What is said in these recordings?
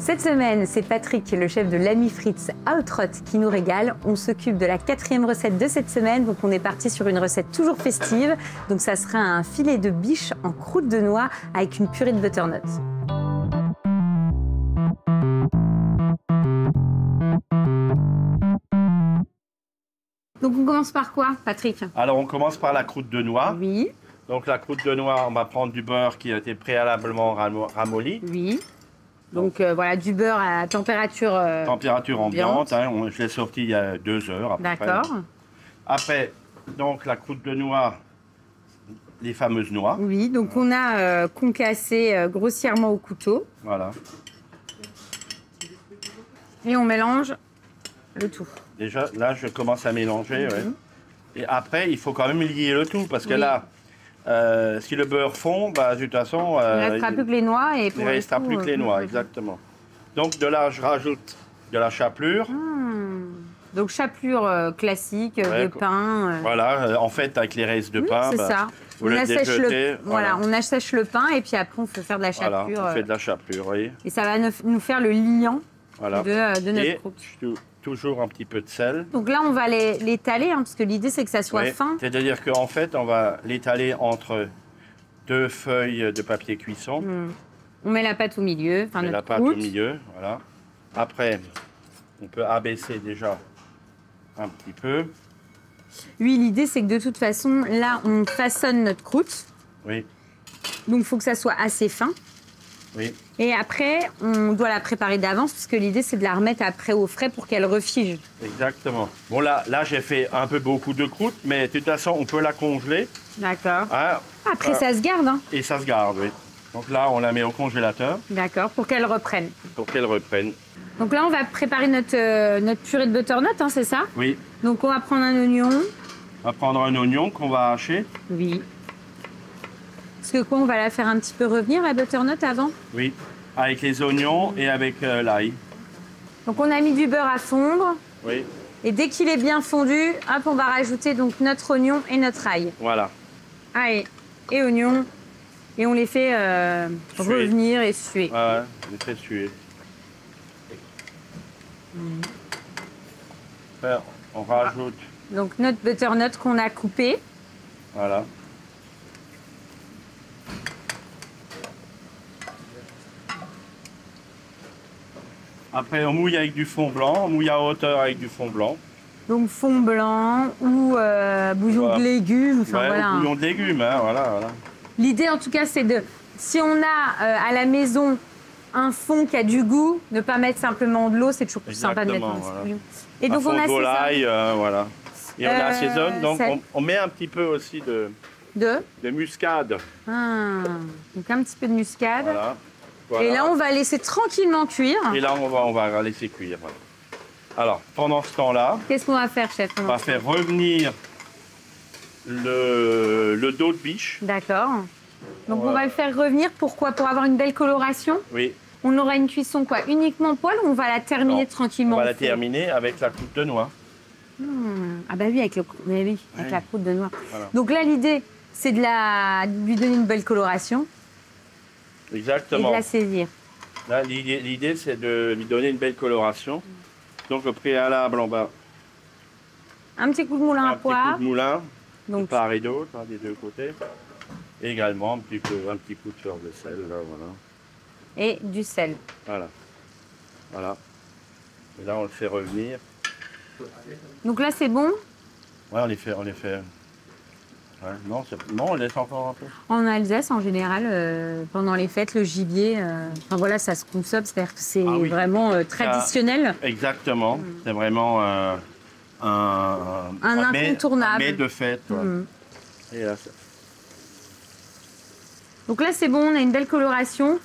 Cette semaine, c'est Patrick, le chef de l'Ami Fritz à Outrot, qui nous régale. On s'occupe de la 4e recette de cette semaine. Donc on est parti sur une recette toujours festive. Donc ça sera un filet de biche en croûte de noix avec une purée de butternut. Donc on commence par quoi, Patrick? Alors on commence par la croûte de noix. Oui. Donc la croûte de noix, on va prendre du beurre qui a été préalablement ramolli. Oui. Donc voilà, du beurre à température température ambiante. Hein, je l'ai sorti il y a 2 heures à peu près. D'accord. Après, donc la croûte de noix, les fameuses noix. Oui, donc on a concassé grossièrement au couteau. Voilà. Et on mélange le tout. Déjà, là, je commence à mélanger. Ouais. Et après, il faut quand même lier le tout parce que là, si le beurre fond, bah, de toute façon... il ne restera plus que les noix. Et il ne restera plus que les noix, exactement. Donc de là, je rajoute de la chapelure. Donc chapelure classique, de pain. Voilà, en fait, avec les restes de pain, c'est ça. Vous le déjetez. Voilà, on assèche le pain et puis après, on peut faire de la chapelure. Voilà, on fait de la chapelure, oui. Et ça va nous faire le liant de notre croûte. Toujours un petit peu de sel. Donc là, on va l'étaler, parce que l'idée, c'est que ça soit fin. C'est-à-dire qu'en fait, on va l'étaler entre 2 feuilles de papier cuisson. On met la pâte au milieu, on met la pâte au milieu, voilà. Après, on peut abaisser déjà un petit peu. Oui, l'idée, c'est que de toute façon, là, on façonne notre croûte. Oui. Donc, il faut que ça soit assez fin. Oui. Et après, on doit la préparer d'avance, puisque l'idée, c'est de la remettre après au frais pour qu'elle refige. Exactement. Bon, là j'ai fait un peu beaucoup de croûte, mais de toute façon, on peut la congeler. D'accord. Hein, après, ça se garde, hein. Et ça se garde, oui. Donc là, on la met au congélateur. D'accord, pour qu'elle reprenne. Pour qu'elle reprenne. Donc là, on va préparer notre purée de butternut, hein, c'est ça? Oui. Donc, on va prendre un oignon. On va prendre un oignon qu'on va hacher. Oui. Parce que quoi, on va la faire un petit peu revenir, la butternut, avant? Oui, avec les oignons et avec l'ail. Donc on a mis du beurre à fondre. Oui. Et dès qu'il est bien fondu, hop, on va rajouter donc notre oignon et notre ail. Voilà. Ail et oignon. Et on les fait revenir et suer. Ouais, on les fait suer. Après, on rajoute... Donc notre butternut qu'on a coupé. Voilà. Après, on mouille avec du fond blanc, on mouille à hauteur avec du fond blanc. Donc fond blanc ou bouillon de légumes. Enfin, voilà. Bouillon de légumes, hein, voilà. L'idée, en tout cas, c'est de, si on a à la maison un fond qui a du goût, ne pas mettre simplement de l'eau, c'est toujours plus sympa de mettre un petit peu. Et donc on a volaille, voilà. Et on assaisonne, donc on met un petit peu aussi de muscade. Donc un petit peu de muscade. Voilà. Et là, on va laisser tranquillement cuire. Et là, on va laisser cuire. Voilà. Alors, pendant ce temps-là... Qu'est-ce qu'on va faire, chef? On va faire revenir le dos de biche. D'accord. Donc, on va le faire revenir. Pourquoi? Pour avoir une belle coloration? Oui. On aura une cuisson quoi? Uniquement poêle ou on va la terminer tranquillement? On va la terminer avec la croûte de noix. Ah bah oui, avec la croûte de noix. Voilà. Donc là, l'idée, c'est de lui donner une belle coloration. Exactement. Et de la saisir. Là, l'idée, c'est de lui donner une belle coloration. Donc, au préalable, on va... Un petit coup de moulin à poivre. Un petit coup de moulin, donc, de part et d'autre, hein, des deux côtés. Et également, un petit coup de fleur de sel, là, voilà. Et du sel. Voilà. Voilà. Et là, on le fait revenir. Donc là, c'est bon? Ouais, on les fait... Ouais, non, on laisse encore un peu. En Alsace, en général, pendant les fêtes, le gibier, enfin voilà, ça se consomme, c'est-à-dire que c'est vraiment traditionnel. Exactement, c'est vraiment un incontournable. Un mets de fête. Ouais. Et là, donc là, c'est bon, on a une belle coloration.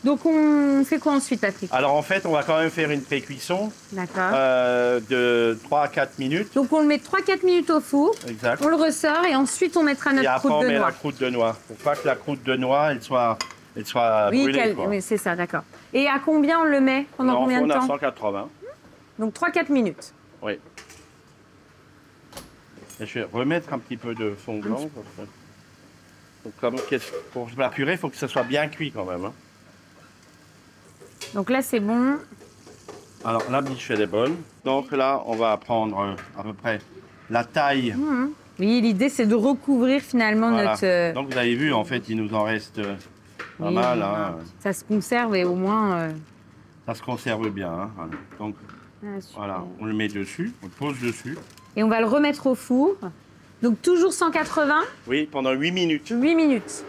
Donc on fait quoi ensuite, Patrick? Alors en fait, on va quand même faire une pré-cuisson de 3 à 4 minutes. Donc on le met 3-4 minutes au four, exact. On le ressort et ensuite on mettra notre croûte de noix. Et après on met la croûte de noix, pour pas que la croûte de noix elle soit brûlée. Oui, c'est ça, d'accord. Et à combien on le met? Pendant combien de temps? On a 180. Donc 3-4 minutes. Oui. Et je vais remettre un petit peu de fond blanc. Donc, pour la purée, il faut que ça soit bien cuit quand même. Hein. Donc là, c'est bon. Alors, la biche, elle est bonne. Donc là, on va prendre à peu près la taille. Oui, l'idée, c'est de recouvrir finalement Voilà. notre... Donc, vous avez vu, en fait, il nous en reste pas Oui, mal. voilà. Hein. Ça se conserve et au moins... Ça se conserve bien. Hein. Voilà. Donc, voilà, on le met dessus, on le pose dessus. Et on va le remettre au four. Donc toujours 180. Oui, pendant 8 minutes. 8 minutes.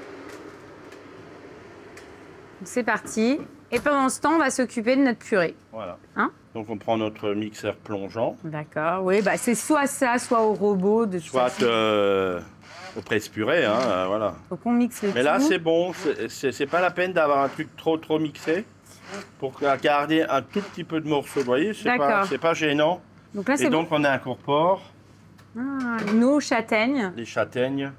C'est parti. Et pendant ce temps, on va s'occuper de notre purée. Voilà. Hein? Donc, on prend notre mixeur plongeant. D'accord. Oui, bah c'est soit ça, soit au robot. De toute Soit façon. au presse-purée, hein, voilà. Faut qu'on mixe le tout. Mais là, c'est bon. C'est pas la peine d'avoir un truc trop mixé. Pour garder un tout petit peu de morceaux, vous voyez, c'est pas gênant. Donc là, et donc, on incorpore nos châtaignes. les châtaignes.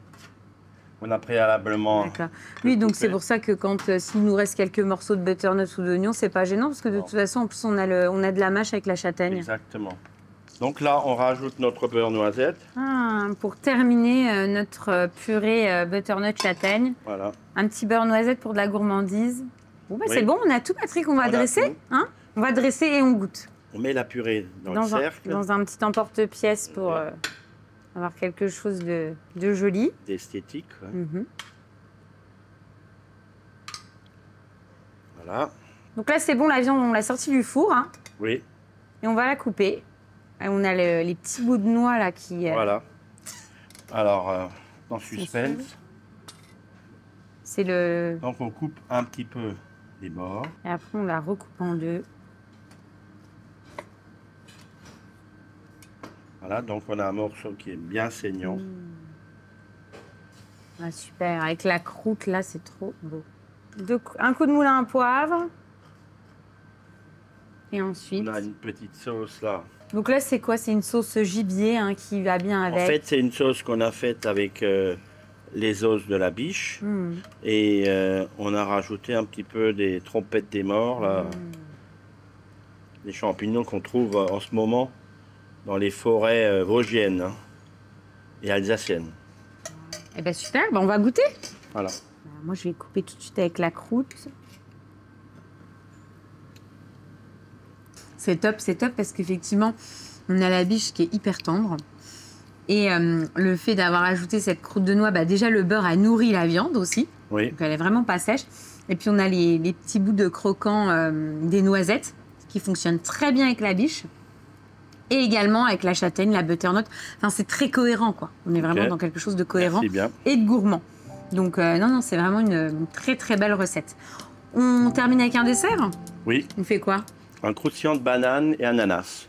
On a préalablement. D'accord. Oui, donc c'est pour ça que quand s'il nous reste quelques morceaux de butternut ou d'oignon, c'est pas gênant parce que de toute façon, en plus, on a de la mâche avec la châtaigne. Exactement. Donc là, on rajoute notre beurre noisette. Pour terminer notre purée butternut châtaigne. Voilà. Un petit beurre noisette pour de la gourmandise. Bon, bah, Oui. c'est bon, on a tout, Patrick, on va dresser. Hein, on va dresser et on goûte. On met la purée dans le cercle. Dans un petit emporte-pièce pour avoir quelque chose de joli. D'esthétique. Ouais. Mhm. Voilà. Donc là, c'est bon, la viande, on l'a sortie du four. Hein, Oui. et on va la couper. Et on a les petits bouts de noix là qui... Voilà. Alors, dans suspense. C'est le... Donc, on coupe un petit peu les bords. Et après, on la recoupe en deux. Voilà, donc on a un morceau qui est bien saignant. Ah, super, avec la croûte là, c'est trop beau. Un coup de moulin à poivre. Et ensuite... On a une petite sauce là. Donc là, c'est quoi? C'est une sauce gibier hein, qui va bien avec. En fait, c'est une sauce qu'on a faite avec les os de la biche. Et on a rajouté un petit peu des trompettes des morts, là. Des champignons qu'on trouve en ce moment dans les forêts vosgiennes hein, et alsaciennes. Eh bien super, ben, on va goûter. Voilà. Moi, je vais couper tout de suite avec la croûte. C'est top parce qu'effectivement, on a la biche qui est hyper tendre. Et le fait d'avoir ajouté cette croûte de noix, bah déjà le beurre a nourri la viande aussi. Oui. Donc elle est vraiment pas sèche. Et puis on a les petits bouts de croquant des noisettes qui fonctionnent très bien avec la biche. Et également avec la châtaigne, la butternut. Enfin, c'est très cohérent, quoi. On est vraiment dans quelque chose de cohérent et de gourmand. Donc non, c'est vraiment une très très belle recette. On termine avec un dessert? Oui. On fait quoi? Un croustillant de banane et ananas.